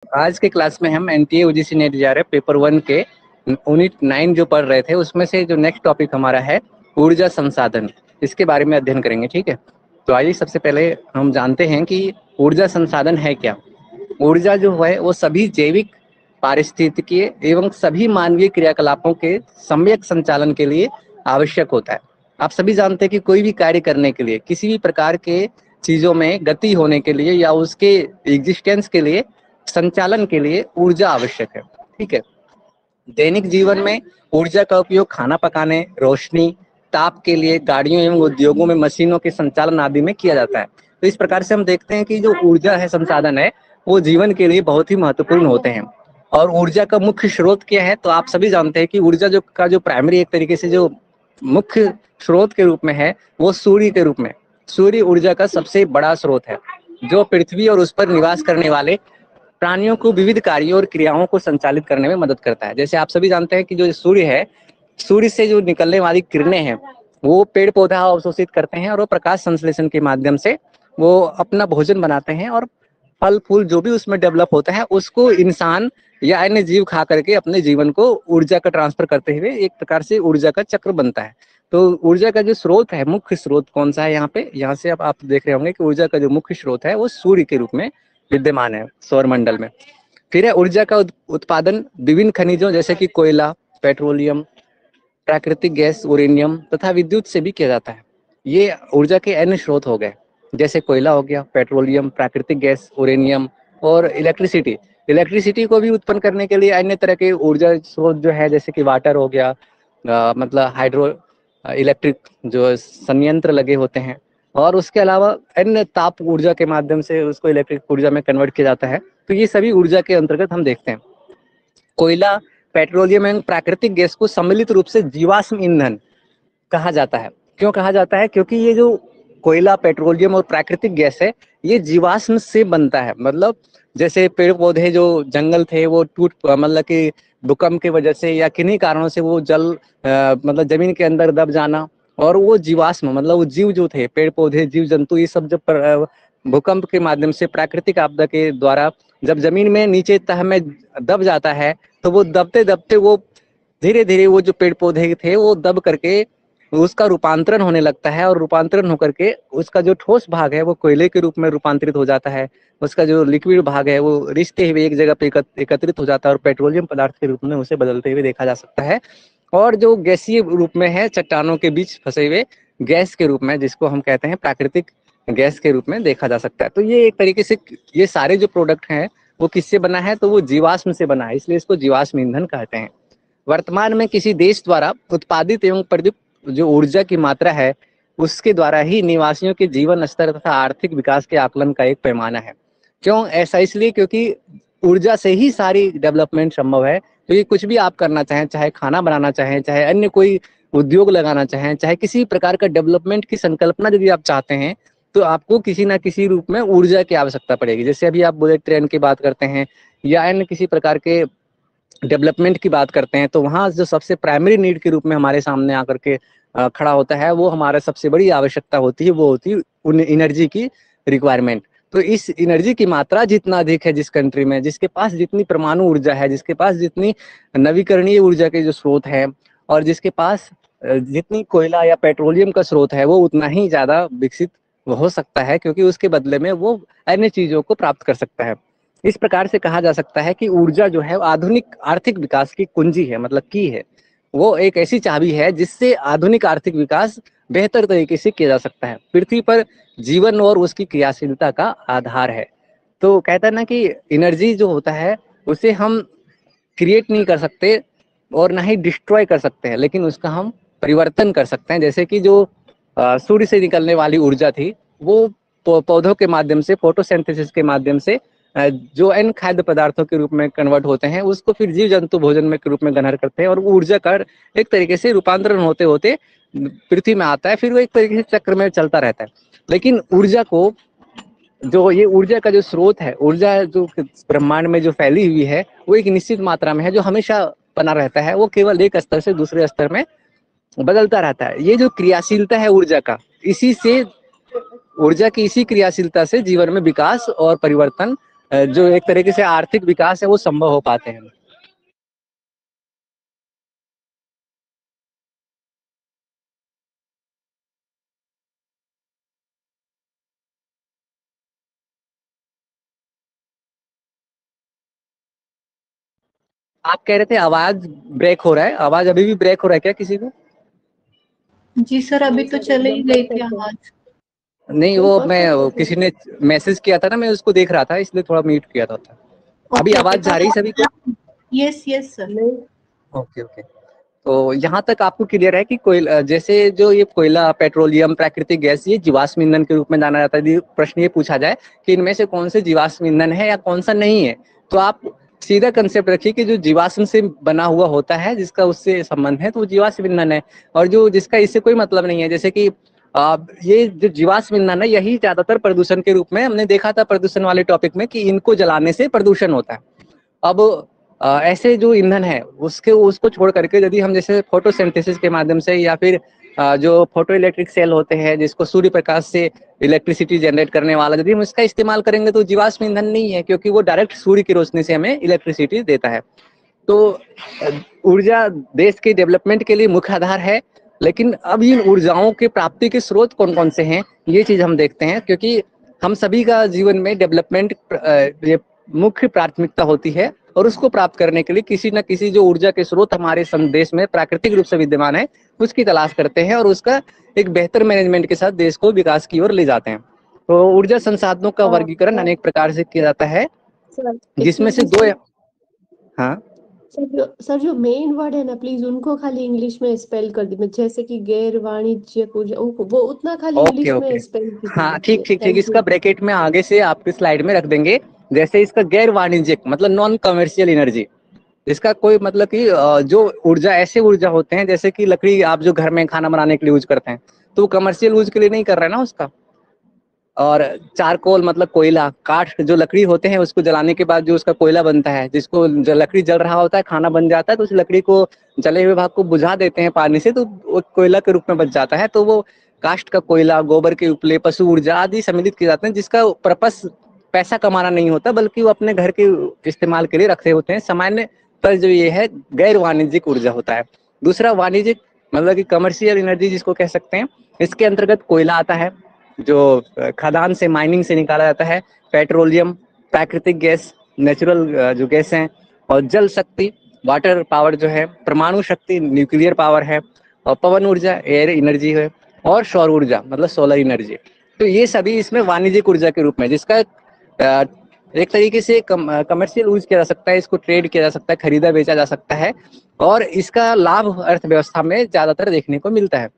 आज के क्लास में हम एनटीए यूजीसी नेट जा रहे पेपर 1 के यूनिट 9 जो पढ़ रहे थे, उसमें से जो नेक्स्ट टॉपिक हमारा है ऊर्जा संसाधन, इसके बारे में अध्ययन करेंगे। ठीक है, तो आइए सबसे पहले हम जानते हैं कि ऊर्जा संसाधन है क्या। ऊर्जा जो है वो सभी जैविक, पारिस्थितिकीय एवं सभी मानवीय क्रियाकलापों के सम्यक संचालन के लिए आवश्यक होता है। आप सभी जानते हैं कि कोई भी कार्य करने के लिए, किसी भी प्रकार के चीजों में गति होने के लिए या उसके एग्जिस्टेंस के लिए, संचालन के लिए ऊर्जा आवश्यक है। ठीक है, दैनिक जीवन में ऊर्जा का उपयोग खाना पकाने, रोशनी, ताप के लिए, गाड़ियों एवं उद्योगों में मशीनों के संचालन आदि में किया जाता है। तो इस प्रकार से हम देखते हैं कि जो ऊर्जा है, संसाधन है, वो जीवन के लिए बहुत ही महत्वपूर्ण होते हैं। और ऊर्जा का मुख्य स्रोत क्या है, तो आप सभी जानते हैं कि ऊर्जा जो प्राइमरी एक तरीके से जो मुख्य स्रोत के रूप में है, वो सूर्य के रूप में। सूर्य ऊर्जा का सबसे बड़ा स्रोत है, जो पृथ्वी और उस पर निवास करने वाले प्राणियों को विविध कार्यों और क्रियाओं को संचालित करने में मदद करता है। जैसे आप सभी जानते हैं कि जो सूर्य है, सूर्य से जो निकलने वाली किरणें हैं, वो पेड़ पौधा अवशोषित करते हैं और वो प्रकाश संश्लेषण के माध्यम से वो अपना भोजन बनाते हैं, और फल फूल जो भी उसमें डेवलप होता है उसको इंसान या अन्य जीव खा करके अपने जीवन को ऊर्जा का ट्रांसफर करते हुए एक प्रकार से ऊर्जा का चक्र बनता है। तो ऊर्जा का जो स्रोत है, मुख्य स्रोत कौन सा है यहाँ पे, यहाँ से अब आप देख रहे होंगे कि ऊर्जा का जो मुख्य स्रोत है वो सूर्य के रूप में विद्यमान है सौर मंडल में। फिर है ऊर्जा का उत्पादन विभिन्न खनिजों जैसे कि कोयला, पेट्रोलियम, प्राकृतिक गैस, यूरेनियम तथा विद्युत से भी किया जाता है। ये ऊर्जा के अन्य स्रोत हो गए, जैसे कोयला हो गया, पेट्रोलियम, प्राकृतिक गैस, यूरेनियम और इलेक्ट्रिसिटी। इलेक्ट्रिसिटी को भी उत्पन्न करने के लिए अन्य तरह के ऊर्जा स्रोत जो है, जैसे कि वाटर हो गया, मतलब हाइड्रो इलेक्ट्रिक जो संयंत्र लगे होते हैं, और उसके अलावा अन्य ताप ऊर्जा के माध्यम से उसको इलेक्ट्रिक ऊर्जा में कन्वर्ट किया जाता है। तो ये सभी ऊर्जा के अंतर्गत हम देखते हैं। कोयला, पेट्रोलियम एवं प्राकृतिक गैस को सम्मिलित रूप से जीवाश्म ईंधन कहा जाता है। क्यों कहा जाता है? क्योंकि ये जो कोयला, पेट्रोलियम और प्राकृतिक गैस है, ये जीवाश्म से बनता है। मतलब जैसे पेड़ पौधे जो जंगल थे वो टूट, मतलब कि भूकंप की वजह से या किन्हीं कारणों से वो मतलब जमीन के अंदर दब जाना, और वो जीवाश्म मतलब वो जीव जो थे, पेड़ पौधे, जीव जंतु, ये सब जब भूकंप के माध्यम से, प्राकृतिक आपदा के द्वारा जब जमीन में नीचे तह में दब जाता है, तो वो दबते दबते वो धीरे धीरे वो जो पेड़ पौधे थे वो दब करके उसका रूपांतरण होने लगता है, और रूपांतरण होकर के उसका जो ठोस भाग है वो कोयले के रूप में रूपांतरित हो जाता है। उसका जो लिक्विड भाग है वो रिश्ते हुए एक जगह पे एकत्रित हो जाता है, और पेट्रोलियम पदार्थ के रूप में उसे बदलते हुए देखा जा सकता है। और जो गैसीय रूप में है, चट्टानों के बीच फंसे हुए गैस के रूप में, जिसको हम कहते हैं प्राकृतिक गैस के रूप में देखा जा सकता है। तो ये एक तरीके से ये सारे जो प्रोडक्ट हैं वो किससे बना है, तो वो जीवाश्म से बना है, इसलिए इसको जीवाश्म ईंधन कहते हैं। वर्तमान में किसी देश द्वारा उत्पादित एवं प्रयुक्त जो ऊर्जा की मात्रा है, उसके द्वारा ही निवासियों के जीवन स्तर तथा आर्थिक विकास के आकलन का एक पैमाना है। क्यों ऐसा? इसलिए क्योंकि ऊर्जा से ही सारी डेवलपमेंट संभव है। तो ये कुछ भी आप करना चाहें, चाहे खाना बनाना चाहें, चाहे अन्य कोई उद्योग लगाना चाहें, चाहे किसी प्रकार का डेवलपमेंट की संकल्पना यदि आप चाहते हैं, तो आपको किसी ना किसी रूप में ऊर्जा की आवश्यकता पड़ेगी। जैसे अभी आप बुलेट ट्रेन की बात करते हैं या अन्य किसी प्रकार के डेवलपमेंट की बात करते हैं, तो वहाँ जो सबसे प्राइमरी नीड के रूप में हमारे सामने आकर के खड़ा होता है, वो हमारा सबसे बड़ी आवश्यकता होती है, वो होती है एनर्जी की रिक्वायरमेंट। तो इस एनर्जी की मात्रा जितना अधिक है जिस कंट्री में, जिसके पास जितनी परमाणु ऊर्जा है, जिसके पास जितनी नवीकरणीय ऊर्जा के जो स्रोत हैं, और जिसके पास जितनी कोयला या पेट्रोलियम का स्रोत है, वो उतना ही ज्यादा विकसित हो सकता है, क्योंकि उसके बदले में वो अन्य चीजों को प्राप्त कर सकता है। इस प्रकार से कहा जा सकता है कि ऊर्जा जो है आधुनिक आर्थिक विकास की कुंजी है, मतलब की है। वो एक ऐसी चाबी है जिससे आधुनिक आर्थिक विकास बेहतर तरीके से किया जा सकता है, पृथ्वी पर जीवन और उसकी क्रियाशीलता का आधार है। तो कहता है ना कि एनर्जी जो होता है उसे हम क्रिएट नहीं कर सकते और ना ही डिस्ट्रॉय कर सकते हैं, लेकिन उसका हम परिवर्तन कर सकते हैं। जैसे कि जो सूर्य से निकलने वाली ऊर्जा थी, वो पौधों के माध्यम से, फोटोसिंथेसिस के माध्यम से जो अन्य खाद्य पदार्थों के रूप में कन्वर्ट होते हैं, उसको फिर जीव जंतु भोजन में के रूप में ग्रहण करते हैं, और वो ऊर्जा का एक तरीके से रूपांतरण होते होते पृथ्वी में आता है, फिर वो एक तरीके से चक्र में चलता रहता है। लेकिन ऊर्जा को, जो ये ऊर्जा का जो स्रोत है, ऊर्जा जो ब्रह्मांड में जो फैली हुई है, वो एक निश्चित मात्रा में है, जो हमेशा बना रहता है। वो केवल एक स्तर से दूसरे स्तर में बदलता रहता है। ये जो क्रियाशीलता है ऊर्जा का, इसी से ऊर्जा की इसी क्रियाशीलता से जीवन में विकास और परिवर्तन जो एक तरीके से आर्थिक विकास है वो संभव हो पाते हैं। आप कह रहे थे आवाज ब्रेक हो रहा है, आवाज अभी भी ब्रेक हो रहा है क्या किसी को? जी सर, अभी तो चले ही गई थी आवाज। नहीं, वो मैं किसी ने मैसेज किया था ना, मैं उसको देख रहा था इसलिए थोड़ा म्यूट किया था। अभी आवाज जा रही है सभी को? Yes yes sir. Okay okay. तो यहाँ तक आपको क्लियर है कि कोयला, जैसे जो ये कोयला, पेट्रोलियम, प्राकृतिक गैस, ये जीवाश्म ईंधन के रूप में जाना जाता है। यदि प्रश्न ये पूछा जाए कि इनमें से कौन से जीवाश्म ईंधन है या कौन सा नहीं है, तो आप सीधा कंसेप्ट रखिए कि जो जीवाश्म से बना हुआ होता है, जिसका उससे संबंध है, तो वो जीवाश्म ईंधन है। और जो जिसका इससे कोई मतलब नहीं है, जैसे कि ये जो जीवाश्म ईंधन है, यही ज्यादातर प्रदूषण के रूप में हमने देखा था प्रदूषण वाले टॉपिक में, कि इनको जलाने से प्रदूषण होता है। अब ऐसे जो ईंधन है उसको छोड़ करके यदि हम जैसे फोटोसिंथेसिस के माध्यम से, या फिर जो फोटो इलेक्ट्रिक सेल होते हैं जिसको सूर्य प्रकाश से इलेक्ट्रिसिटी जनरेट करने वाला, यदि हम इसका इस्तेमाल करेंगे तो जीवाश्म ईंधन नहीं है, क्योंकि वो डायरेक्ट सूर्य की रोशनी से हमें इलेक्ट्रिसिटी देता है। तो ऊर्जा देश के डेवलपमेंट के लिए मुख्य आधार है, लेकिन अब इन ऊर्जाओं के प्राप्ति के स्रोत कौन कौन से हैं, ये चीज हम देखते हैं। क्योंकि हम सभी का जीवन में डेवलपमेंट ये मुख्य प्राथमिकता होती है, और उसको प्राप्त करने के लिए किसी न किसी जो ऊर्जा के स्रोत हमारे देश में प्राकृतिक रूप से विद्यमान है, उसकी तलाश करते हैं, और उसका एक बेहतर मैनेजमेंट के साथ देश को विकास की ओर ले जाते हैं। तो ऊर्जा संसाधनों का वर्गीकरण अनेक प्रकार से किया जाता है, जिसमें से दो। हाँ सर जो मेन वर्ड है ना, प्लीज उनको खाली इंग्लिश में स्पेल कर दीजिए, जैसे कि गैर वाणिज्यिक ऊर्जा, वो उतना खाली ओके इंग्लिश ओके। में स्पेल कीजिए। हाँ ठीक ठीक ठीक, थैंक इसका यू। ब्रैकेट में आगे से आपकी स्लाइड में रख देंगे। जैसे इसका गैर वाणिज्यिक मतलब नॉन कमर्शियल एनर्जी, इसका कोई मतलब कि जो ऊर्जा, ऐसे ऊर्जा होते हैं जैसे कि लकड़ी आप जो घर में खाना बनाने के लिए यूज करते हैं, तो कमर्शियल यूज के लिए नहीं कर रहे हैं ना उसका। और चारकोल मतलब कोयला, काठ, जो लकड़ी होते हैं उसको जलाने के बाद जो उसका कोयला बनता है, जिसको जो लकड़ी जल रहा होता है, खाना बन जाता है, तो उस लकड़ी को जले हुए भाग को बुझा देते हैं पानी से, तो वो कोयला के रूप में बच जाता है। तो वो काष्ठ का कोयला, गोबर के उपले, पशु ऊर्जा आदि सम्मिलित किए जाते हैं, जिसका पर्पस पैसा कमाना नहीं होता, बल्कि वो अपने घर के इस्तेमाल के लिए रखे होते हैं। सामान्य पर जो ये है गैर वाणिज्यिक ऊर्जा होता है। दूसरा वाणिज्यिक मतलब कि कमर्शियल एनर्जी जिसको कह सकते हैं, इसके अंतर्गत कोयला आता है जो खदान से, माइनिंग से निकाला जाता है, पेट्रोलियम, प्राकृतिक गैस, नेचुरल जो गैस हैं, और जल शक्ति, वाटर पावर जो है, परमाणु शक्ति, न्यूक्लियर पावर है, और पवन ऊर्जा, एयर एनर्जी है, और सौर ऊर्जा मतलब सोलर एनर्जी। तो ये सभी इसमें वाणिज्यिक ऊर्जा के रूप में, जिसका एक तरीके से कमर्शियल यूज किया जा सकता है, इसको ट्रेड किया जा सकता है, खरीदा बेचा जा सकता है, और इसका लाभ अर्थव्यवस्था में ज्यादातर देखने को मिलता है।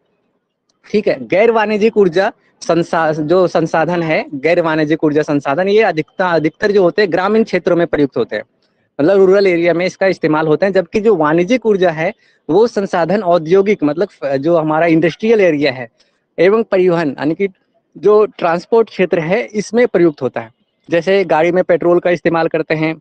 ठीक है। गैर वाणिज्यिक ऊर्जा जो संसाधन है, गैर वाणिज्यिक ऊर्जा संसाधन, ये अधिकतर जो होते हैं ग्रामीण क्षेत्रों में प्रयुक्त होते हैं, मतलब रूरल एरिया में इसका इस्तेमाल होते हैं। जबकि जो वाणिज्यिक ऊर्जा है वो संसाधन औद्योगिक, मतलब जो हमारा इंडस्ट्रियल एरिया है, एवं परिवहन यानी कि जो ट्रांसपोर्ट क्षेत्र है, इसमें प्रयुक्त होता है। जैसे गाड़ी में पेट्रोल का इस्तेमाल करते हैं,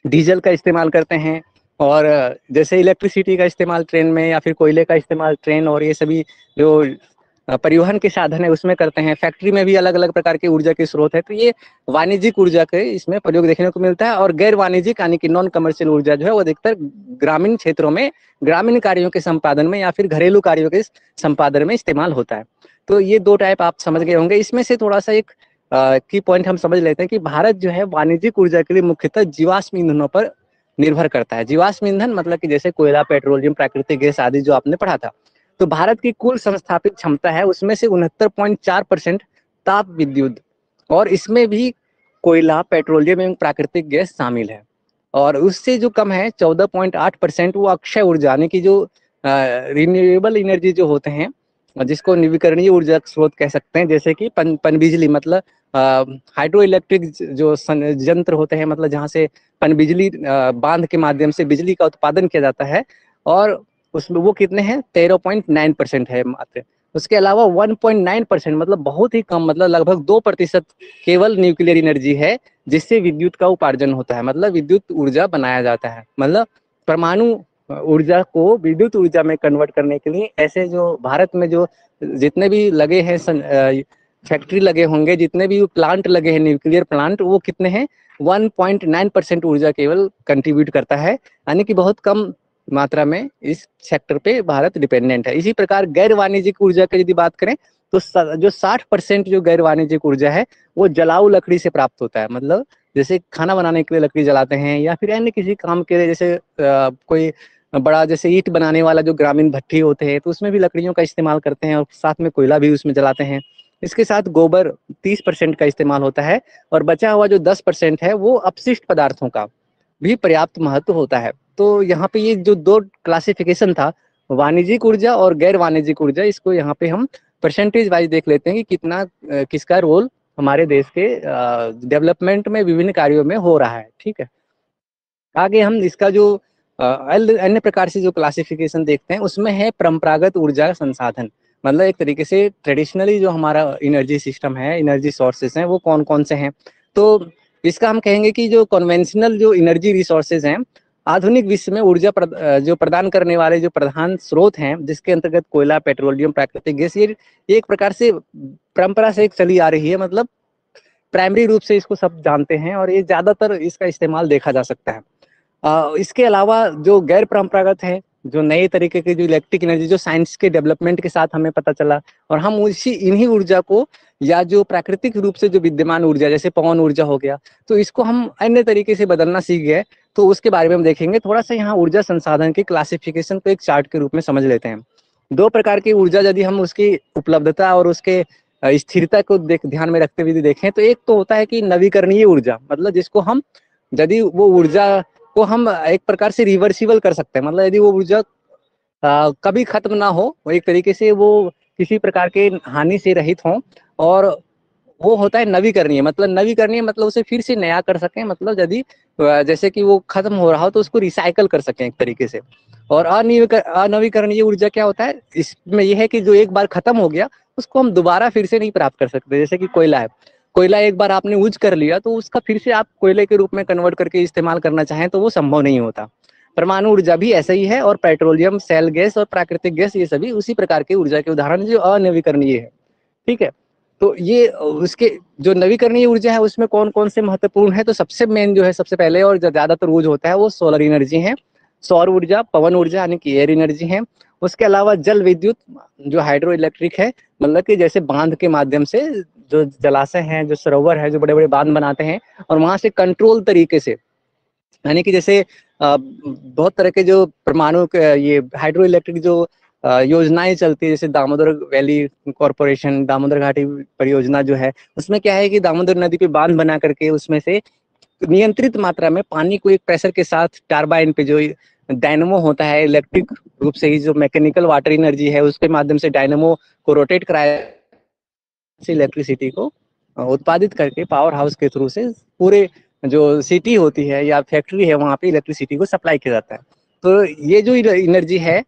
डीजल का इस्तेमाल करते हैं, और जैसे इलेक्ट्रिसिटी का इस्तेमाल ट्रेन में, या फिर कोयले का इस्तेमाल ट्रेन और ये सभी जो परिवहन के साधन है उसमें करते हैं। फैक्ट्री में भी अलग अलग प्रकार के ऊर्जा के स्रोत है। तो ये वाणिज्यिक ऊर्जा के इसमें प्रयोग देखने को मिलता है। और गैर वाणिज्यिक यानी कि नॉन कमर्शियल ऊर्जा जो है वो अधिकतर ग्रामीण क्षेत्रों में ग्रामीण कार्यों के संपादन में, या फिर घरेलू कार्यों के संपादन में इस्तेमाल होता है। तो ये दो टाइप आप समझ गए होंगे। इसमें से थोड़ा सा एक की पॉइंट हम समझ लेते हैं कि भारत जो है वाणिज्यिक ऊर्जा के लिए मुख्यतः जीवाश्म ईंधनों पर निर्भर करता है। जीवाश्म ईंधन मतलब कि जैसे कोयला, पेट्रोलियम, प्राकृतिक गैस आदि जो आपने पढ़ा था। तो भारत की कुल संस्थापित क्षमता है उसमें से 69.4% ताप विद्युत, और इसमें भी कोयला, पेट्रोलियम एवं प्राकृतिक गैस शामिल है। और उससे जो कम है 14.8% वो अक्षय ऊर्जा यानी कि जो रिन्यूएबल एनर्जी जो होते हैं, जिसको नवीकरणीय ऊर्जा स्रोत कह सकते हैं, जैसे कि पनबिजली मतलब हाइड्रो इलेक्ट्रिक जो यंत्र होते हैं, मतलब जहाँ से पनबिजली बांध के माध्यम से बिजली का उत्पादन किया जाता है, और उसमें वो कितने हैं 13.9% है मात्र। उसके अलावा 1.9% मतलब बहुत ही कम, मतलब लगभग 2% केवल न्यूक्लियर एनर्जी है, जिससे विद्युत का उपार्जन होता है, मतलब विद्युत ऊर्जा बनाया जाता है। मतलब परमाणु ऊर्जा को विद्युत ऊर्जा में कन्वर्ट करने के लिए ऐसे जो भारत में जो जितने भी लगे हैं फैक्ट्री लगे होंगे, जितने भी प्लांट लगे हैं न्यूक्लियर प्लांट, वो कितने हैं 1.9% ऊर्जा केवल कंट्रीब्यूट करता है, यानी कि बहुत कम मात्रा में इस सेक्टर पे भारत डिपेंडेंट है। इसी प्रकार गैर वाणिज्यिक ऊर्जा की यदि बात करें तो जो 60% जो गैर वाणिज्यिक ऊर्जा है वो जलाऊ लकड़ी से प्राप्त होता है। मतलब जैसे खाना बनाने के लिए लकड़ी जलाते हैं या फिर अन्य किसी काम के लिए, जैसे कोई बड़ा जैसे ईंट बनाने वाला जो ग्रामीण भट्ठी होते हैं तो उसमें भी लकड़ियों का इस्तेमाल करते हैं और साथ में कोयला भी उसमें जलाते हैं। इसके साथ गोबर 30% का इस्तेमाल होता है और बचा हुआ जो 10% है वो अपशिष्ट पदार्थों का भी पर्याप्त महत्व होता है। तो यहाँ पे ये जो दो क्लासिफिकेशन था, वाणिज्यिक ऊर्जा और गैर वाणिज्यिक ऊर्जा, इसको यहाँ पे हम परसेंटेज वाइज देख लेते हैं कि कितना किसका रोल हमारे देश के डेवलपमेंट में विभिन्न कार्यों में हो रहा है। ठीक है, आगे हम इसका जो अन्य प्रकार से जो क्लासिफिकेशन देखते हैं उसमें है परंपरागत ऊर्जा संसाधन। मतलब एक तरीके से ट्रेडिशनली जो हमारा एनर्जी सिस्टम है, एनर्जी सोर्सेस हैं, वो कौन कौन से हैं। तो इसका हम कहेंगे कि जो कन्वेंशनल जो एनर्जी रिसोर्सेज हैं, आधुनिक विश्व में ऊर्जा जो प्रदान करने वाले जो प्रधान स्रोत हैं, जिसके अंतर्गत कोयला, पेट्रोलियम, प्राकृतिक गैस, ये एक प्रकार से परंपरा से एक चली आ रही है। मतलब प्राइमरी रूप से इसको सब जानते हैं और ये ज्यादातर इसका इस्तेमाल देखा जा सकता है। इसके अलावा जो गैर परंपरागत है, जो नए तरीके की जो इलेक्ट्रिक एनर्जी, जो साइंस के डेवलपमेंट के साथ हमें पता चला, और हम उसी इन्हीं ऊर्जा को या जो प्राकृतिक रूप से जो विद्यमान ऊर्जा जैसे पवन ऊर्जा हो गया, तो इसको हम अन्य तरीके से बदलना सीख गए। तो उसके बारे में हम देखेंगे। थोड़ा सा यहाँ ऊर्जा संसाधन की क्लासिफिकेशन को एक चार्ट के रूप में समझ लेते हैं। दो प्रकार की ऊर्जा यदि हम उसकी उपलब्धता और उसके स्थिरता को ध्यान में रखते हुए देखें तो एक तो होता है कि नवीकरणीय ऊर्जा, मतलब जिसको हम यदि वो ऊर्जा को हम एक प्रकार से रिवर्सिबल कर सकते हैं। मतलब यदि वो ऊर्जा कभी खत्म ना हो, वो एक तरीके से वो किसी प्रकार के हानि से रहित हो, और वो होता है नवीकरणीय। मतलब नवीकरणीय मतलब उसे फिर से नया कर सकें, मतलब यदि जैसे कि वो खत्म हो रहा हो तो उसको रिसाइकल कर सकें एक तरीके से। और अनवीकरणीय ऊर्जा क्या होता है, इसमें यह है कि जो एक बार खत्म हो गया उसको हम दोबारा फिर से नहीं प्राप्त कर सकते। जैसे कि कोयला है, कोयला एक बार आपने यूज कर लिया तो उसका फिर से आप कोयले के रूप में कन्वर्ट करके इस्तेमाल करना चाहें तो वो संभव नहीं होता। परमाणु ऊर्जा भी ऐसा ही है, और पेट्रोलियम, सेल गैस और प्राकृतिक गैस, ये सभी उसी प्रकार की ऊर्जा के उदाहरण जो अनवीकरणीय है। ठीक है, तो ये उसके जो नवीकरणीय ऊर्जा है उसमें कौन कौन से महत्वपूर्ण है, तो सबसे मेन जो है, सबसे पहले और ज्यादातर यूज होता है वो सोलर एनर्जी है, सौर ऊर्जा, पवन ऊर्जा यानी कि एयर एनर्जी है। उसके अलावा जल विद्युत जो हाइड्रो इलेक्ट्रिक है, मतलब कि जैसे बांध के माध्यम से जो जलाशय हैं, जो सरोवर है, जो बड़े बड़े बांध बनाते हैं और वहां से कंट्रोल तरीके से, यानी कि जैसे बहुत तरह के जो परमाणु ये हाइड्रो इलेक्ट्रिक जो योजनाएं चलती है, जैसे दामोदर वैली कॉरपोरेशन, दामोदर घाटी परियोजना जो है, उसमें क्या है कि दामोदर नदी पे बांध बना करके उसमें से नियंत्रित मात्रा में पानी को एक प्रेशर के साथ टरबाइन पे जो डायनेमो होता है, इलेक्ट्रिक रूप से ही जो मैकेनिकल वाटर एनर्जी है उसके माध्यम से डायनेमो को रोटेट कराया से इलेक्ट्रिसिटी को उत्पादित करके पावर हाउस के थ्रू से पूरे जो सिटी होती है या फैक्ट्री है वहां पे इलेक्ट्रिसिटी को सप्लाई किया जाता है। तो ये जो एनर्जी है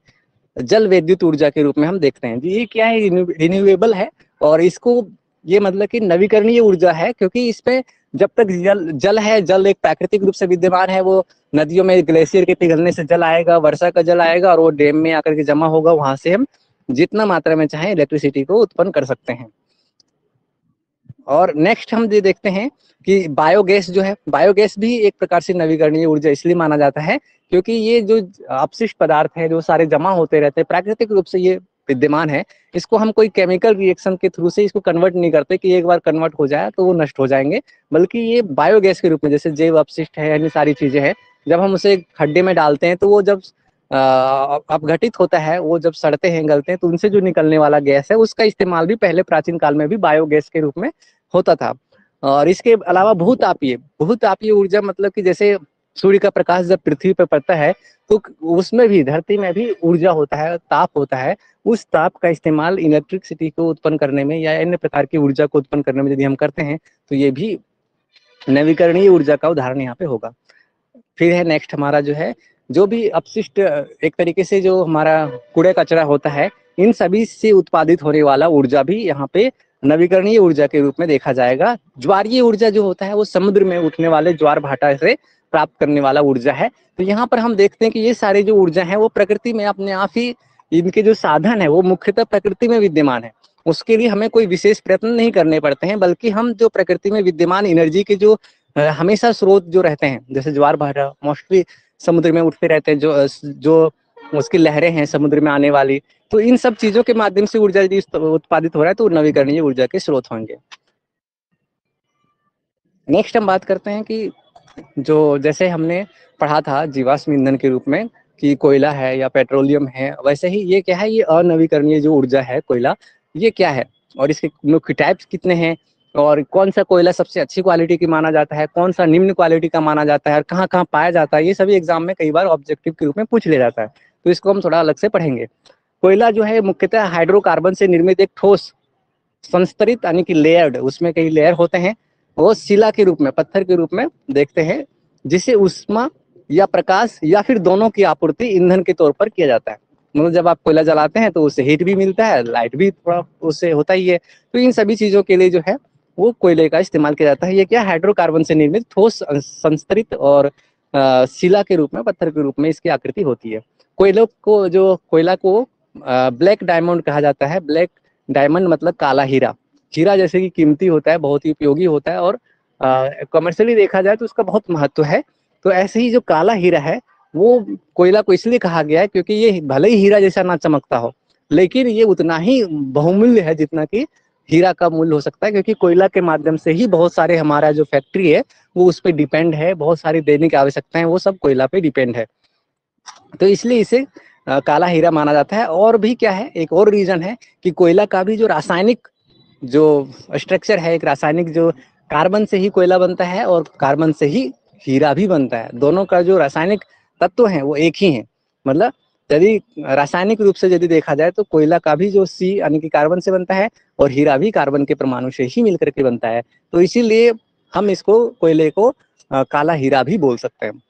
जल विद्युत ऊर्जा के रूप में हम देखते हैं। ये क्या है, रिन्यूएबल है, और इसको ये मतलब कि नवीकरणीय ऊर्जा है, क्योंकि इसपे जब तक जल है, जल एक प्राकृतिक रूप से विद्यमान है, वो नदियों में ग्लेशियर के पिघलने से जल आएगा, वर्षा का जल आएगा और वो डैम में आकर के जमा होगा, वहां से हम जितना मात्रा में चाहे इलेक्ट्रिसिटी को उत्पन्न कर सकते हैं। और नेक्स्ट हम ये देखते हैं कि बायोगैस जो है, बायोगैस भी एक प्रकार से नवीकरणीय ऊर्जा इसलिए माना जाता है क्योंकि ये जो अपशिष्ट पदार्थ है जो सारे जमा होते रहते हैं, प्राकृतिक रूप से ये विद्यमान है, इसको हम कोई केमिकल रिएक्शन के थ्रू से इसको कन्वर्ट नहीं करते कि एक बार कन्वर्ट हो जाए तो वो नष्ट हो जाएंगे, बल्कि ये बायोगैस के रूप में, जैसे जैव अपशिष्ट है, अन्य सारी चीजें हैं, जब हम उसे खड्डे में डालते हैं तो वो जब अपघटित होता है, वो जब सड़ते हैं, गलते हैं, तो उनसे जो निकलने वाला गैस है उसका इस्तेमाल भी पहले प्राचीन काल में भी बायोगैस के रूप में होता था। और इसके अलावा बहुतापीय ऊर्जा, मतलब कि जैसे सूर्य का प्रकाश जब पृथ्वी पर पड़ता है तो उसमें भी, धरती में भी ऊर्जा होता है, ताप होता है। उस ताप का इस्तेमाल इलेक्ट्रिसिटी को उत्पन्न करने में या अन्य प्रकार की ऊर्जा को उत्पन्न करने में यदि हम करते हैं तो ये भी नवीकरणीय ऊर्जा का उदाहरण यहाँ पे होगा। फिर है नेक्स्ट हमारा जो है, जो भी अपशिष्ट एक तरीके से जो हमारा कूड़े कचरा होता है, इन सभी से उत्पादित होने वाला ऊर्जा भी यहाँ पे नवीकरणीय ऊर्जा के रूप में देखा जाएगा। ज्वारीय ऊर्जा जो होता है वो समुद्र में उठने वाले ज्वार भाटा से प्राप्त करने वाला ऊर्जा है। तो यहाँ पर हम देखते हैं कि ये सारे जो ऊर्जा है वो प्रकृति में अपने आप ही, इनके जो साधन है वो मुख्यतः प्रकृति में विद्यमान है। उसके लिए हमें कोई विशेष प्रयत्न नहीं करने पड़ते हैं, बल्कि हम जो प्रकृति में विद्यमान एनर्जी के जो हमेशा स्रोत जो रहते हैं, जैसे ज्वार भाटा मोस्टली समुद्र में उठते रहते हैं, जो उसकी लहरें हैं समुद्र में आने वाली, तो इन सब चीजों के माध्यम से ऊर्जा यदि उत्पादित हो रहा है तो नवीकरणीय ऊर्जा के स्रोत होंगे। नेक्स्ट हम बात करते हैं कि जो जैसे हमने पढ़ा था जीवाश्म ईंधन के रूप में कि कोयला है या पेट्रोलियम है, वैसे ही ये क्या है, ये अनवीकरणीय जो ऊर्जा है कोयला, ये क्या है और इसके मुख्य टाइप्स कितने हैं और कौन सा कोयला सबसे अच्छी क्वालिटी की माना जाता है, कौन सा निम्न क्वालिटी का माना जाता है और कहाँ कहाँ पाया जाता है, ये सभी एग्जाम में कई बार ऑब्जेक्टिव के रूप में पूछ लिया जाता है, तो इसको हम थोड़ा अलग से पढ़ेंगे। कोयला जो है मुख्यतः हाइड्रोकार्बन से निर्मित एक ठोस संस्तरित यानी कि लेयर्ड, उसमें कई लेयर होते हैं, वो शिला के रूप में, पत्थर के रूप में देखते हैं, जिसे ऊष्मा या प्रकाश या फिर दोनों की आपूर्ति ईंधन के तौर पर किया जाता है। मतलब जब आप कोयला जलाते हैं तो उससे हीट भी मिलता है, लाइट भी थोड़ा उससे होता ही है, तो इन सभी चीजों के लिए जो है वो कोयले का इस्तेमाल किया जाता है। ये क्या हाइड्रोकार्बन से निर्मित ठोस संस्तरित और शिला के रूप में, पत्थर के रूप में इसकी आकृति होती है। कोयला को ब्लैक डायमंड कहा जाता है। ब्लैक डायमंड मतलब काला हीरा। हीरा जैसे कि कीमती होता है, बहुत ही उपयोगी होता है और कमर्शियली देखा जाए तो उसका बहुत महत्व है। तो ऐसे ही जो काला हीरा है वो कोयला को इसलिए कहा गया है क्योंकि ये भले ही हीरा जैसा ना चमकता हो, लेकिन ये उतना ही बहुमूल्य है जितना कि हीरा का मूल्य हो सकता है, क्योंकि कोयला के माध्यम से ही बहुत सारे हमारा जो फैक्ट्री है वो उस पर डिपेंड है, बहुत सारी दैनिक आवश्यकताएं वो सब कोयला पे डिपेंड है, तो इसलिए इसे काला हीरा माना जाता है। और भी क्या है, एक और रीजन है कि कोयला का भी जो रासायनिक जो स्ट्रक्चर है, एक रासायनिक जो कार्बन से ही कोयला बनता है और कार्बन से ही हीरा भी बनता है, दोनों का जो रासायनिक तत्व है वो एक ही है। मतलब यदि रासायनिक रूप से यदि देखा जाए तो कोयला का भी जो सी यानी कि कार्बन से बनता है और हीरा भी कार्बन के परमाणु से ही मिलकर के बनता है, तो इसीलिए हम इसको कोयले को काला हीरा भी बोल सकते हैं।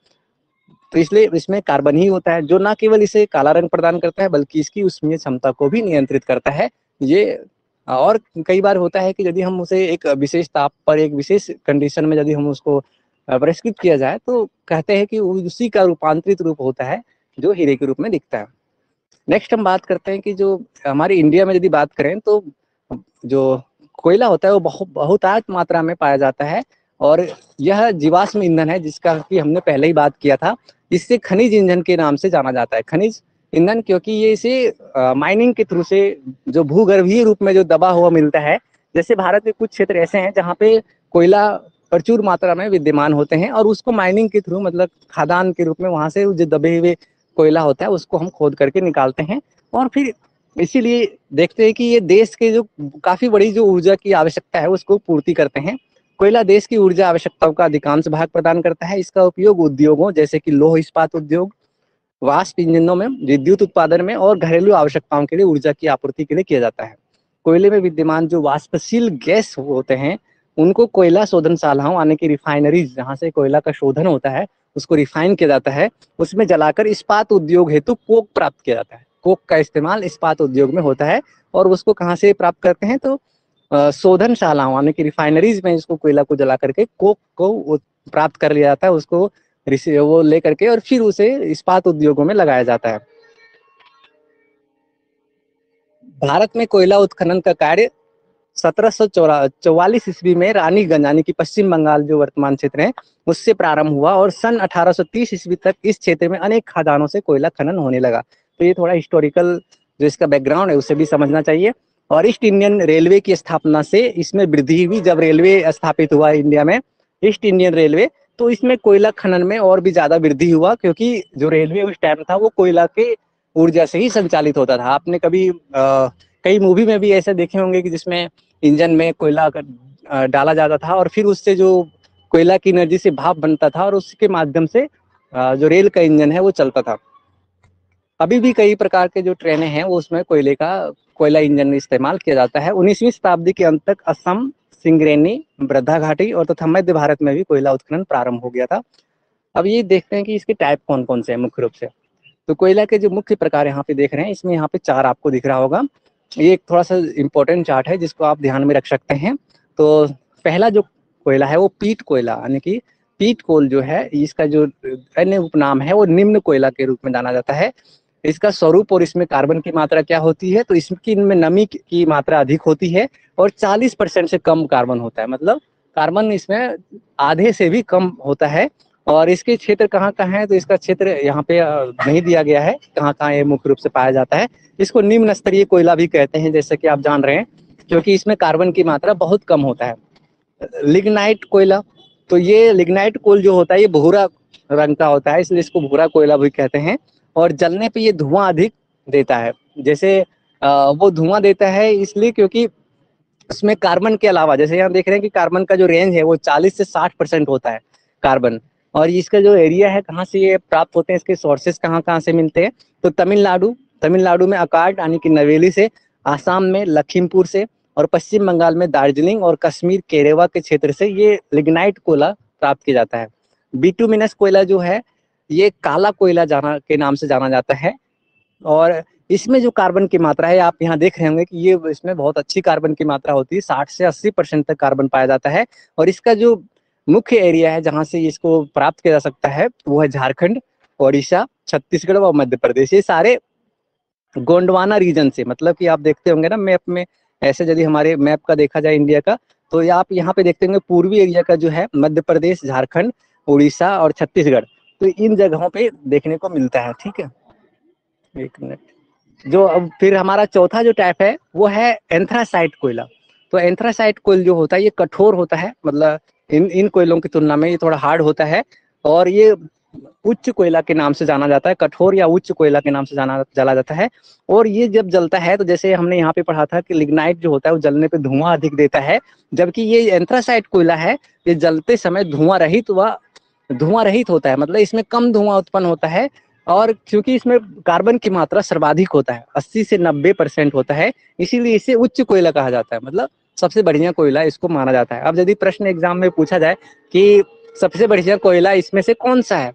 तो इसलिए इसमें कार्बन ही होता है जो न केवल इसे काला रंग प्रदान करता है बल्कि इसकी उष्मीय क्षमता को भी नियंत्रित करता है। ये और कई बार होता है कि यदि हम उसे एक विशेष ताप पर, एक विशेष कंडीशन में यदि हम उसको परिष्कृत किया जाए तो कहते हैं कि उसी का रूपांतरित रूप होता है जो हीरे के रूप में दिखता है। नेक्स्ट हम बात करते हैं कि जो हमारे इंडिया में यदि बात करें तो जो कोयला होता है वो बहुतायत मात्रा में पाया जाता है और यह जीवाश्म ईंधन है जिसका कि हमने पहले ही बात किया था। इससे खनिज ईंधन के नाम से जाना जाता है, खनिज ईंधन, क्योंकि ये इसे माइनिंग के थ्रू से जो भूगर्भीय रूप में जो दबा हुआ मिलता है। जैसे भारत के कुछ क्षेत्र ऐसे हैं जहाँ पे कोयला प्रचुर मात्रा में विद्यमान होते हैं और उसको माइनिंग के थ्रू, मतलब खादान के रूप में वहां से जो दबे हुए कोयला होता है उसको हम खोद करके निकालते हैं और फिर इसीलिए देखते हैं कि ये देश के जो काफी बड़ी जो ऊर्जा की आवश्यकता है उसको पूर्ति करते हैं। कोयला देश की ऊर्जा आवश्यकताओं का अधिकांश भाग प्रदान करता है। इसका उपयोग उद्योगों जैसे कि लौह इस्पात उद्योग, वाष्प इंजनों में, विद्युत उत्पादन में और घरेलू आवश्यकताओं के लिए ऊर्जा की आपूर्ति के लिए किया जाता है। कोयले में विद्यमान जो वाष्पशील गैस होते हैं उनको कोयला शोधनशालाओं यानी कि रिफाइनरीज, जहाँ से कोयला का शोधन होता है उसको रिफाइन किया जाता है, उसमें जलाकर इस्पात उद्योग हेतु कोक प्राप्त किया जाता है। कोक का इस्तेमाल इस्पात उद्योग में होता है और उसको कहाँ से प्राप्त करते हैं तो शोधनशालाओं यानी कि रिफाइनरीज में इसको कोयला को जला करके कोक को प्राप्त कर लिया जाता है, उसको वो ले करके और फिर उसे इस्पात उद्योगों में लगाया जाता है। भारत में कोयला उत्खनन का कार्य 1744 ईस्वी में रानीगंज यानी कि पश्चिम बंगाल जो वर्तमान क्षेत्र है उससे प्रारंभ हुआ और सन 1830 ईस्वी तक इस क्षेत्र में अनेक खदानों से कोयला खनन होने लगा। तो ये थोड़ा हिस्टोरिकल जो इसका बैकग्राउंड है उसे भी समझना चाहिए। और ईस्ट इंडियन रेलवे की स्थापना से इसमें वृद्धि हुई। जब रेलवे स्थापित हुआ इंडिया में, ईस्ट इंडियन रेलवे, तो इसमें कोयला खनन में और भी ज्यादा वृद्धि हुआ, क्योंकि जो रेलवे उस टाइम था वो कोयला के ऊर्जा से ही संचालित होता था। आपने कभी कई मूवी में भी ऐसे देखे होंगे कि जिसमें इंजन में कोयला डाला जाता था और फिर उससे जो कोयला की एनर्जी से भाप बनता था और उसके माध्यम से जो रेल का इंजन है वो चलता था। अभी भी कई प्रकार के जो ट्रेनें हैं वो उसमें कोयला इंजन इस्तेमाल किया जाता है। 19वीं शताब्दी के अंत तक असम, सिंगरेनी, वृद्धा घाटी और तथा मध्य भारत में भी कोयला उत्खनन प्रारंभ हो गया था। अब ये देखते हैं कि इसके टाइप कौन कौन से हैं मुख्य रूप से। तो कोयला के जो मुख्य प्रकार यहाँ पे देख रहे हैं, इसमें यहाँ पे 4 आपको दिख रहा होगा। ये एक थोड़ा सा इम्पोर्टेंट चार्ट है जिसको आप ध्यान में रख सकते हैं। तो पहला जो कोयला है वो पीट कोयला यानी कि पीट कोल जो है, इसका जो अन्य उपनाम है वो निम्न कोयला के रूप में जाना जाता है। इसका स्वरूप और इसमें कार्बन की मात्रा क्या होती है, तो इसकी इनमें नमी की मात्रा अधिक होती है और 40% से कम कार्बन होता है, मतलब कार्बन इसमें आधे से भी कम होता है। और इसके क्षेत्र कहाँ कहाँ है, तो इसका क्षेत्र यहाँ पे नहीं दिया गया है कहाँ कहाँ ये मुख्य रूप से पाया जाता है। इसको निम्न स्तरीय कोयला भी कहते हैं, जैसे कि आप जान रहे हैं, क्योंकि इसमें कार्बन की मात्रा बहुत कम होता है। लिग्नाइट कोयला, तो ये लिग्नाइट कोल जो होता है ये भूरा रंग का होता है, इसलिए इसको भूरा कोयला भी कहते हैं। और जलने पे ये धुआं अधिक देता है। जैसे वो धुआं देता है इसलिए क्योंकि उसमें कार्बन के अलावा, जैसे यहाँ देख रहे हैं कि कार्बन का जो रेंज है वो 40 से 60% होता है कार्बन। और इसका जो एरिया है, कहाँ से ये प्राप्त होते हैं, इसके सोर्सेस कहाँ कहाँ से मिलते हैं, तो तमिलनाडु में अकार्ड यानी कि नवेली से, आसाम में लखीमपुर से, और पश्चिम बंगाल में दार्जिलिंग और कश्मीर केरेवा के क्षेत्र से ये लिग्नाइट कोयला प्राप्त किया जाता है। बिटुमिनस कोयला जो है ये काला कोयला के नाम से जाना जाता है। और इसमें जो कार्बन की मात्रा है, आप यहाँ देख रहे होंगे कि ये इसमें बहुत अच्छी कार्बन की मात्रा होती है, 60 से 80% तक कार्बन पाया जाता है। और इसका जो मुख्य एरिया है जहाँ से इसको प्राप्त किया जा सकता है वो है झारखंड, ओडिशा, छत्तीसगढ़ और मध्य प्रदेश। ये सारे गोंडवाना रीजन से, मतलब कि आप देखते होंगे ना मैप में, ऐसे यदि हमारे मैप का देखा जाए इंडिया का, तो ये आप यहाँ पे देखते होंगे पूर्वी एरिया का जो है मध्य प्रदेश, झारखंड, उड़ीसा और छत्तीसगढ़, तो इन जगहों पे देखने को मिलता है। ठीक है, एक मिनट। जो अब फिर हमारा चौथा जो टाइप है वो है एंथ्रासाइट कोयला। तो एंथ्रासाइट कोयल जो होता है ये कठोर होता है, मतलब इन कोयलों की तुलना में ये थोड़ा हार्ड होता है। और ये उच्च कोयला के नाम से जाना जाता है, कठोर या उच्च कोयला के नाम से जला जाता है। और ये जब जलता है, तो जैसे हमने यहाँ पे पढ़ा था कि लिग्नाइट जो होता है वो जलने पे धुआं अधिक देता है, जबकि ये एंथ्रासाइट कोयला है ये जलते समय धुआं रहित होता है, मतलब इसमें कम धुआं उत्पन्न होता है। और क्योंकि इसमें कार्बन की मात्रा सर्वाधिक होता है, 80 से 90% होता है, इसीलिए इसे उच्च कोयला कहा जाता है, मतलब सबसे बढ़िया कोयला इसको माना जाता है। अब यदि प्रश्न एग्जाम में पूछा जाए कि सबसे बढ़िया कोयला इसमें से कौन सा है,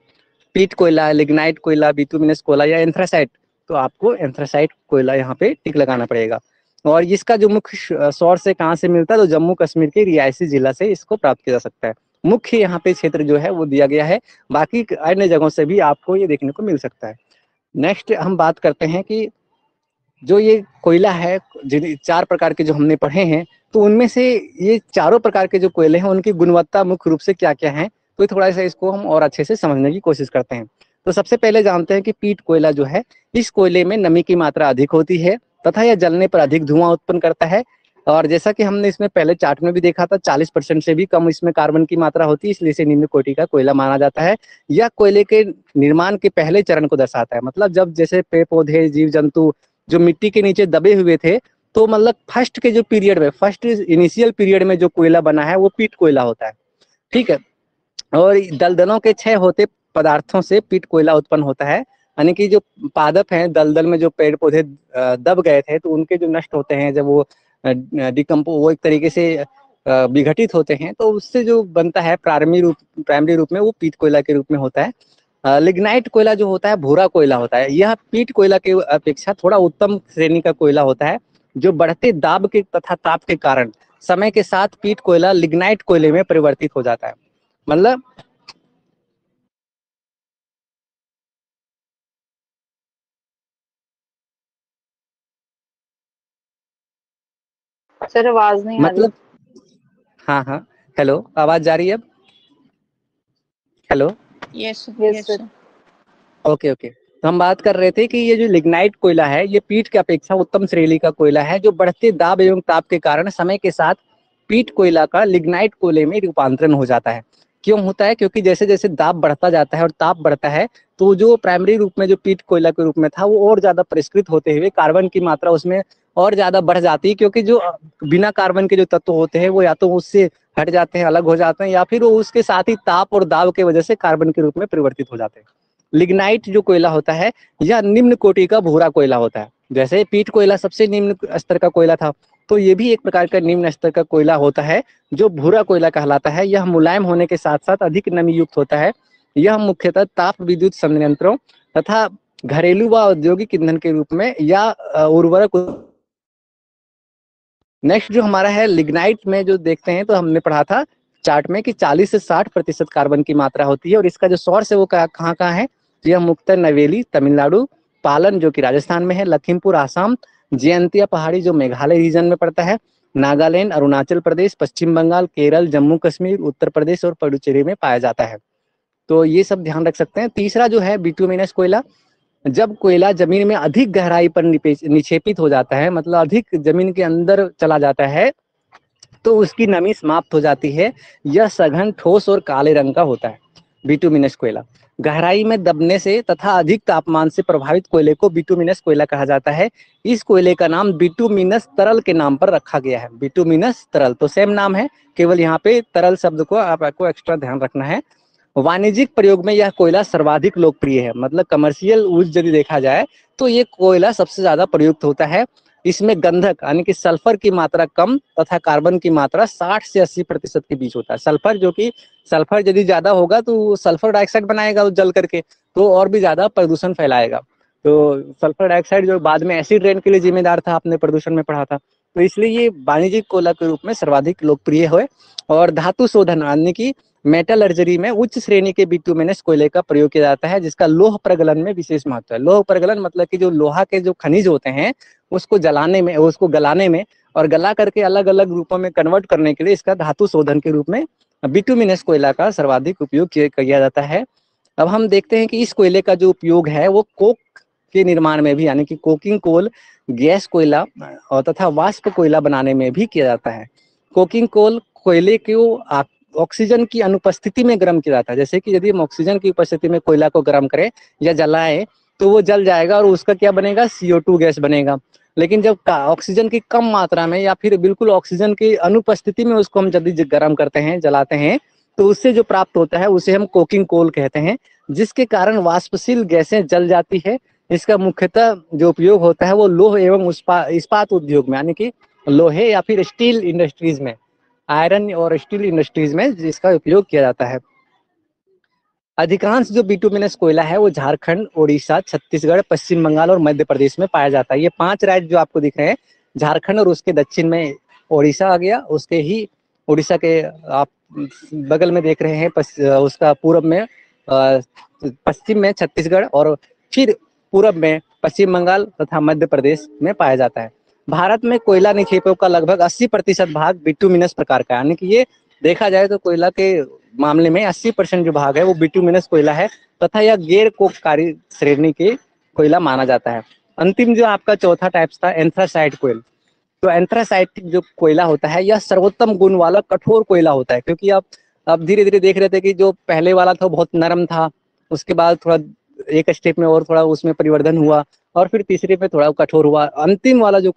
पीट कोयला, लिग्नाइट कोयला, बिटुमिनस कोयला या एंथ्रासाइट, तो आपको एंथ्रासाइट कोयला यहाँ पे टिक लगाना पड़ेगा। और इसका जो मुख्य सोर्स है कहाँ से मिलता है, तो जम्मू कश्मीर के रियासी जिला से इसको प्राप्त किया जा सकता है। मुख्य यहाँ पे क्षेत्र जो है वो दिया गया है, बाकी अन्य जगहों से भी आपको ये देखने को मिल सकता है। नेक्स्ट हम बात करते हैं कि जो ये कोयला है, जिन 4 प्रकार के जो हमने पढ़े हैं, तो उनमें से ये चारों प्रकार के जो कोयले हैं उनकी गुणवत्ता मुख्य रूप से क्या क्या है, तो थोड़ा सा इसको हम और अच्छे से समझने की कोशिश करते हैं। तो सबसे पहले जानते हैं कि पीट कोयला जो है, इस कोयले में नमी की मात्रा अधिक होती है तथा यह जलने पर अधिक धुआं उत्पन्न करता है। और जैसा कि हमने इसमें पहले चार्ट में भी देखा था, 40% से भी कम इसमें कार्बन की मात्रा होती है, इसलिए इसे निम्न कोटि का कोयला माना जाता है। यह कोयले के निर्माण के पहले चरण को दर्शाता है, मतलब जब जैसे पेड़ पौधे, जीव जंतु जो मिट्टी के नीचे दबे हुए थे, तो मतलब फर्स्ट के जो पीरियड में, फर्स्ट इनिशियल पीरियड में जो कोयला बना है वो पीट कोयला होता है। ठीक है, और दलदलों के क्षय होते पदार्थों से पीट कोयला उत्पन्न होता है, यानी कि जो पादप हैं दलदल में, जो पेड़ पौधे दब गए थे, तो उनके जो नष्ट होते हैं, जब वो वो एक तरीके से विघटित होते हैं, तो उससे जो बनता है प्राइमरी रूप में वो पीट कोयला के रूप में होता है। लिग्नाइट कोयला जो होता है भूरा कोयला होता है। यह पीट कोयला के अपेक्षा थोड़ा उत्तम श्रेणी का कोयला होता है, जो बढ़ते दाब के तथा ताप के कारण समय के साथ पीट कोयला लिग्नाइट कोयले में परिवर्तित हो जाता है। मतलब सर आवाज नहीं आ रही। मतलब हाँ हाँ, हेलो, आवाज जा रही है अब? Hello, yes sir. Okay okay. तो हम बात कर रहे थे कि ये जो लिग्नाइट कोयला है ये पीट की अपेक्षा उत्तम श्रेणी का कोयला है, जो बढ़ते दाब एवं ताप के कारण समय के साथ पीट कोयला का लिग्नाइट कोयले में रूपांतरण हो जाता है। क्यों होता है? क्योंकि जैसे जैसे दाब बढ़ता जाता है और ताप बढ़ता है, तो जो प्राइमरी रूप में जो पीट कोयला के रूप में था वो और ज्यादा परिष्कृत होते हुए कार्बन की मात्रा उसमें और ज्यादा बढ़ जाती है, क्योंकि जो बिना कार्बन के जो तत्व होते हैं वो या तो उससे हट जाते हैं, अलग हो जाते हैं, या फिर वो उसके साथ ही ताप और दाब की वजह से कार्बन के रूप में परिवर्तित हो जाते हैं। लिग्नाइट जो कोयला होता है यह निम्न कोटि का भूरा कोयला होता है। जैसे पीट कोयला सबसे निम्न स्तर का कोयला था, तो ये भी एक प्रकार का निम्न स्तर का कोयला होता है जो भूरा कोयला कहलाता है। यह मुलायम होने के साथ साथ अधिक नमी युक्त होता है। यह मुख्यतः ताप विद्युत संयंत्रों तथा घरेलू व औद्योगिक ईंधन के रूप में या उर्वरक। नेक्स्ट जो हमारा है लिग्नाइट में जो देखते हैं, तो हमने पढ़ा था चार्ट में कि 40 से 60% कार्बन की मात्रा होती है। और इसका जो सोर्स है वो कहाँ कहाँ है, तो यह मुख्यतः नवेली, तमिलनाडु, पालन जो कि राजस्थान में है, लखीमपुर आसाम, जयंतिया पहाड़ी जो मेघालय रीजन में पड़ता है, नागालैंड, अरुणाचल प्रदेश, पश्चिम बंगाल, केरल, जम्मू कश्मीर, उत्तर प्रदेश और पुडुचेरी में पाया जाता है। तो ये सब ध्यान रख सकते हैं। तीसरा जो है बिटुमिनस कोयला, जब कोयला जमीन में अधिक गहराई पर निक्षेपित हो जाता है, मतलब अधिक जमीन के अंदर चला जाता है, तो उसकी नमी समाप्त हो जाती है। यह सघन, ठोस और काले रंग का होता है बिटुमिनस कोयला। गहराई में दबने से तथा अधिक तापमान से प्रभावित कोयले को बिटुमिनस कोयला कहा जाता है। इस कोयले का नाम बिटुमिनस तरल के नाम पर रखा गया है। बिटुमिनस तरल तो सेम नाम है, केवल यहाँ पे तरल शब्द को आपको एक्स्ट्रा ध्यान रखना है। वाणिज्यिक प्रयोग में यह कोयला सर्वाधिक लोकप्रिय है, मतलब कमर्शियल यूज यदि देखा जाए तो ये कोयला सबसे ज्यादा प्रयुक्त होता है। इसमें गंधक यानी कि सल्फर की मात्रा कम तथा कार्बन की मात्रा 60 से 80% के बीच होता है। सल्फर जो कि सल्फर यदि ज्यादा होगा तो सल्फर डाइऑक्साइड बनाएगा जल करके, तो और भी ज्यादा प्रदूषण फैलाएगा। तो सल्फर डाइऑक्साइड जो बाद में एसिड रेन के लिए जिम्मेदार था, आपने प्रदूषण में पढ़ा था, तो इसलिए ये वाणिज्यिक कोयला के रूप में सर्वाधिक लोकप्रिय है। और धातु शोधन यानी कि मेटलर्जरी में उच्च श्रेणी के बिटुमिनस कोयले का प्रयोग किया जाता है, जिसका लोह प्रगलन में विशेष महत्व है। लोह प्रगलन मतलब कि जो लोहा के जो खनिज होते हैं उसको जलाने में, उसको गलाने में और गला करके अलग अलग रूपों में कन्वर्ट करने के लिए इसका धातु शोधन के रूप में बिटुमिनस कोयला का सर्वाधिक उपयोग किया जाता है। अब हम देखते हैं कि इस कोयले का जो उपयोग है वो कोक के निर्माण में भी, यानी कि कोकिंग कोल, गैस कोयला और तथा वाष्प कोयला बनाने में भी किया जाता है। कोकिंग कोल कोयले को ऑक्सीजन की अनुपस्थिति में गर्म किया जाता है। जैसे कि यदि हम ऑक्सीजन की उपस्थिति में कोयला को गर्म करें या जलाएं तो वो जल जाएगा और उसका क्या बनेगा, CO2 गैस बनेगा। लेकिन जब ऑक्सीजन की कम मात्रा में या फिर बिल्कुल ऑक्सीजन की अनुपस्थिति में उसको हम यदि गर्म करते हैं, जलाते हैं, तो उससे जो प्राप्त होता है उसे हम कोकिंग कोल कहते हैं, जिसके कारण वाष्पशील गैसें जल जाती है। इसका मुख्यतः जो उपयोग होता है वो लोह एवं इस्पात उद्योग में, यानी कि लोहे या फिर स्टील इंडस्ट्रीज में, आयरन और स्टील इंडस्ट्रीज में जिसका उपयोग किया जाता है। अधिकांश जो बिटुमिनस कोयला है वो झारखंड, ओडिशा, छत्तीसगढ़, पश्चिम बंगाल और मध्य प्रदेश में पाया जाता है। ये 5 राज्य जो आपको दिख रहे हैं, झारखंड और उसके दक्षिण में ओडिशा आ गया, उसके ही ओडिशा के आप बगल में देख रहे हैं उसका पूर्व में पश्चिम में छत्तीसगढ़ और फिर पूर्व में पश्चिम बंगाल तथा मध्य प्रदेश में पाया जाता है। भारत में कोयला निक्षेपों का लगभग 80% भाग बिटुमिनस प्रकार का है, यानी कि ये देखा जाए तो कोयला के मामले में 80% जो भाग है वो बिटुमिनस कोयला है तथा यह गैर कोपकारी श्रेणी के कोयला माना जाता है। अंतिम जो आपका चौथा टाइप्स था एंथ्रासाइट कोयल, तो एंथ्रासाइट जो कोयला होता है यह सर्वोत्तम गुण वाला कठोर कोयला होता है, क्योंकि अब धीरे धीरे देख रहे थे कि जो पहले वाला था बहुत नरम था, उसके बाद थोड़ा एक स्टेप में और थोड़ा उसमें परिवर्तन हुआ और फिर तीसरे पे थोड़ा कठोर हुआ। अंतिम वाला जो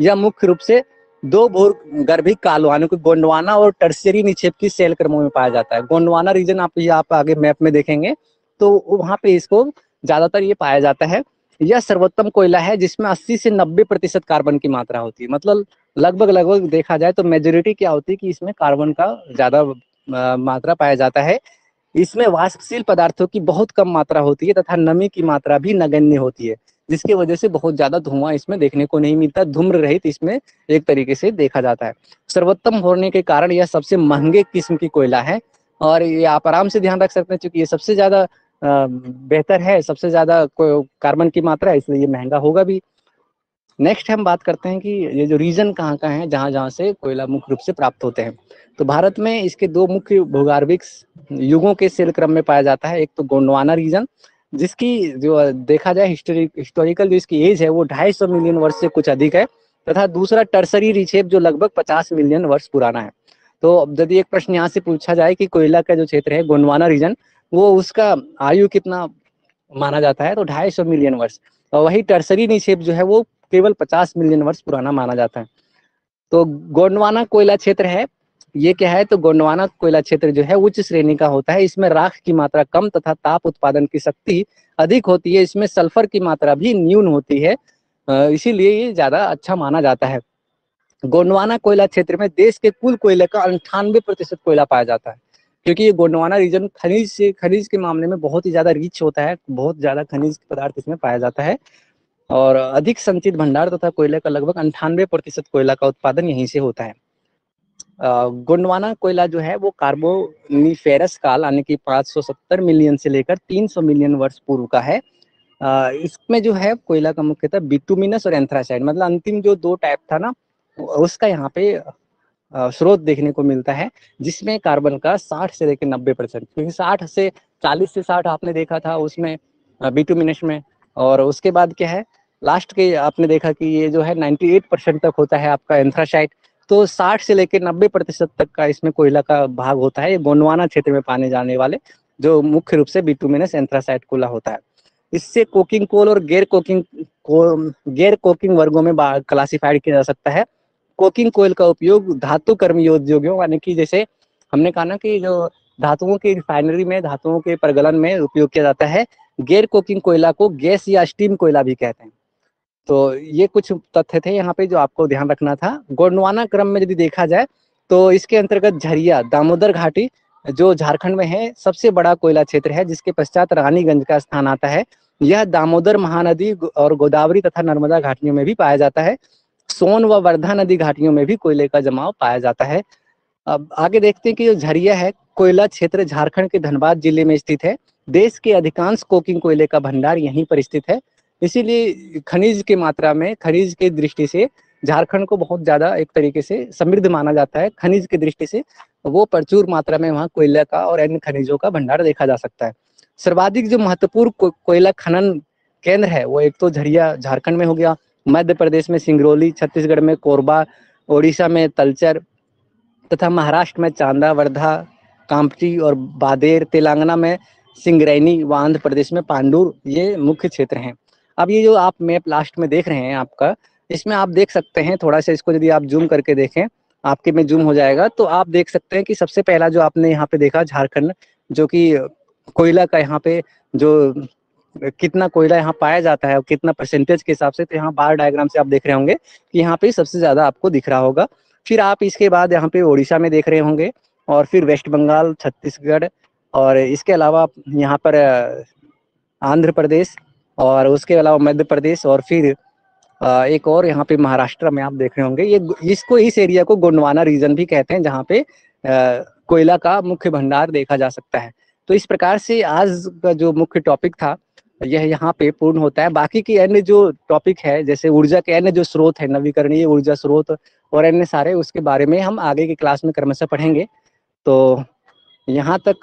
यह मुख्य रूप से 2 भूगर्भिक कालो यानी कि गोंडवाना और टर्शियरी निक्षेप की सेल क्रमों में पाया जाता है। गोंडवाना रीजन आप आगे मैप में देखेंगे तो वहां पे इसको ज्यादातर ये पाया जाता है। यह सर्वोत्तम कोयला है जिसमें 80 से 90% कार्बन की मात्रा होती है, मतलब लगभग देखा जाए तो मेजोरिटी क्या होती है कि इसमें कार्बन का ज्यादा मात्रा पाया जाता है। इसमें वाष्पशील पदार्थों की बहुत कम मात्रा होती है तथा नमी की मात्रा भी नगण्य होती है, जिसकी वजह से बहुत ज्यादा धुआं इसमें देखने को नहीं मिलता। धूम्र रहित इसमें एक तरीके से देखा जाता है। सर्वोत्तम होने के कारण यह सबसे महंगे किस्म की कोयला है और ये आप आराम से ध्यान रख सकते हैं, क्योंकि ये सबसे ज्यादा बेहतर है, सबसे ज्यादा कार्बन की मात्रा है, इसलिए ये महंगा होगा भी। नेक्स्ट हम बात करते हैं कि ये जो रीजन कहाँ कहाँ है जहाँ जहाँ से कोयला मुख्य रूप से प्राप्त होते हैं। तो भारत में इसके 2 मुख्य भूगर्भिक युगों के सेल क्रम में पाया जाता है। एक तो गोंडवाना रीजन, जिसकी जो देखा जाए हिस्टोरिकल जो इसकी एज है वो 250 मिलियन वर्ष से कुछ अधिक है, तथा दूसरा टर्सरी निक्षेप जो लगभग 50 मिलियन वर्ष पुराना है। तो यदि एक प्रश्न यहाँ से पूछा जाए कि कोयला का जो क्षेत्र है गोंडवाना रीजन, वो उसका आयु कितना माना जाता है, तो 250 मिलियन वर्ष, और वही टर्सरी निक्षेप जो है वो केवल 50 मिलियन वर्ष पुराना माना जाता है। तो गोंडवाना कोयला क्षेत्र है, ये क्या है, तो गोंडवाना कोयला क्षेत्र जो है उच्च श्रेणी का होता है। इसमें राख की मात्रा कम तथा ताप उत्पादन की शक्ति अधिक होती है। इसमें सल्फर की मात्रा भी न्यून होती है, इसीलिए ये ज्यादा अच्छा माना जाता है। गोंडवाना कोयला क्षेत्र में देश के कुल कोयले का 98% कोयला पाया जाता है, क्योंकि ये गोंडवाना रीजन खनिज के मामले में बहुत ही ज्यादा रिच होता है, बहुत ज्यादा खनिज पदार्थ इसमें पाया जाता है और अधिक संचित भंडार तथा कोयले का लगभग 98% कोयला का उत्पादन यहीं से होता है। गोंडवाना कोयला जो है वो कार्बोनिफेरस काल यानी कि 570 मिलियन से लेकर 300 मिलियन वर्ष पूर्व का है। इसमें जो है कोयला का मुख्यतः बिटुमिनस और एंथ्रासाइड, मतलब अंतिम जो दो टाइप था ना, उसका यहाँ पे स्रोत देखने को मिलता है, जिसमें कार्बन का 60 से लेकर 90%, क्योंकि 60 से 40 से 60 आपने देखा था उसमें बिटुमिनस में, और उसके बाद क्या है लास्ट के आपने देखा कि ये जो है 98% तक होता है आपका एंथ्रासाइड। तो 60 से लेकर 90% तक का इसमें कोयला का भाग होता है। ये गोंडवाना क्षेत्र में पाने जाने वाले जो मुख्य रूप से बिटुमिनस एंथ्रासाइड कोयला होता है। इससे कोकिंग कोल और गैर कोकिंग वर्गों में क्लासिफाइड किया जा सकता है। कोकिंग कोयल का उपयोग धातु कर्मी उद्योगों यानी कि जैसे हमने कहा ना कि जो धातुओं की रिफाइनरी में धातुओं के प्रगलन में उपयोग किया जाता है। गैर कोकिंग कोयला को गैस या स्टीम कोयला भी कहते हैं। तो ये कुछ तथ्य थे यहाँ पे जो आपको ध्यान रखना था। गोंडवाना क्रम में यदि देखा जाए तो इसके अंतर्गत झरिया दामोदर घाटी जो झारखंड में है सबसे बड़ा कोयला क्षेत्र है, जिसके पश्चात रानीगंज का स्थान आता है। यह दामोदर महानदी और गोदावरी तथा नर्मदा घाटियों में भी पाया जाता है। सोन व वर्धा नदी घाटियों में भी कोयले का जमाव पाया जाता है। अब आगे देखते हैं कि जो झरिया है कोयला क्षेत्र झारखंड के धनबाद जिले में स्थित है। देश के अधिकांश कोकिंग कोयले का भंडार यहीं पर स्थित है। इसीलिए खनिज की मात्रा में, खनिज की दृष्टि से झारखंड को बहुत ज्यादा एक तरीके से समृद्ध माना जाता है। खनिज की दृष्टि से वो प्रचुर मात्रा में वहाँ कोयला का और अन्य खनिजों का भंडार देखा जा सकता है। सर्वाधिक जो महत्वपूर्ण कोयला खनन केंद्र है वो एक तो झरिया झारखंड में हो गया, मध्य प्रदेश में सिंगरौली, छत्तीसगढ़ में कोरबा, ओडिशा में तलचर तथा महाराष्ट्र में चांदा, वर्धा, कांपटी और बादेर, तेलंगाना में सिंगरैनी व आंध्र प्रदेश में पांडुर, ये मुख्य क्षेत्र हैं। अब ये जो आप मैप लास्ट में देख रहे हैं आपका, इसमें आप देख सकते हैं थोड़ा सा इसको यदि आप जूम करके देखें, आपके में जूम हो जाएगा तो आप देख सकते हैं कि सबसे पहला जो आपने यहाँ पे देखा झारखंड, जो कि कोयला का यहाँ पे जो कितना कोयला यहाँ पाया जाता है और कितना परसेंटेज के हिसाब से, तो यहाँ बार डायग्राम से आप देख रहे होंगे कि यहाँ पे सबसे ज्यादा आपको दिख रहा होगा। फिर आप इसके बाद यहाँ पे उड़ीसा में देख रहे होंगे, और फिर वेस्ट बंगाल, छत्तीसगढ़, और इसके अलावा यहाँ पर आंध्र प्रदेश, और उसके अलावा मध्य प्रदेश, और फिर एक और यहाँ पे महाराष्ट्र में आप देख रहे होंगे। ये इसको इस एरिया को गोंडवाना रीजन भी कहते हैं, जहाँ पे कोयला का मुख्य भंडार देखा जा सकता है। तो इस प्रकार से आज का जो मुख्य टॉपिक था यह यहाँ पे पूर्ण होता है। बाकी की अन्य जो टॉपिक है, जैसे ऊर्जा के अन्य जो स्रोत है, नवीकरणीय ऊर्जा स्रोत और अन्य सारे, उसके बारे में हम आगे की क्लास में क्रमशः पढ़ेंगे। तो यहाँ तक